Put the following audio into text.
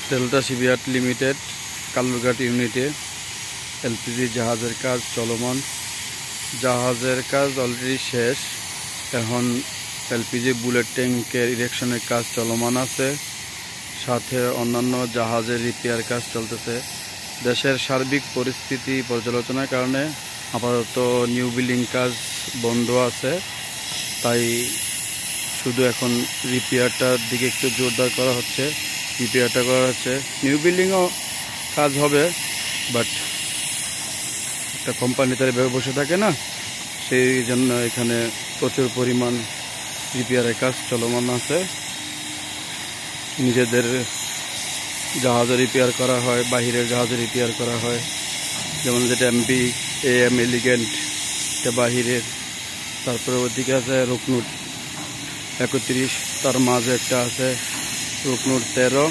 Delta shipyard limited Kalurghat ইউনিটে LPG জাহাজের কাজ চলমান। জাহাজের কাজ অলরেডি শেষ, এখন এলপিজি বুলেট ট্যাঙ্কের ইরেকশনের কাজ চলমান আছে, সাথে অন্যান্য জাহাজের রিপেয়ার কাজ চলতেছে। দেশের সার্বিক পরিস্থিতি পর্যালোচনার কারণে আপাতত নিউ বিল্ডিং কাজ বন্ধ আছে, তাই শুধু এখন রিপেয়ারটার দিকে একটু জোরদার করা হচ্ছে। রিপেয়ারটা করা হচ্ছে, নিউ বিল্ডিংও কাজ হবে, বাট একটা কোম্পানি তার এভাবে বসে থাকে না, সেই জন্য এখানে প্রচুর পরিমাণ রিপেয়ারের কাজ চলমান আছে। নিজেদের জাহাজে রিপেয়ার করা হয়, বাহিরের জাহাজে রিপেয়ার করা হয়, যেমন যেটা এমপি AM এলিগেন্ট, এটা বাহিরের। তারপরে ওদিকে আছে রুকনুট 31, তার মাঝে একটা আছে রুকনুট 13।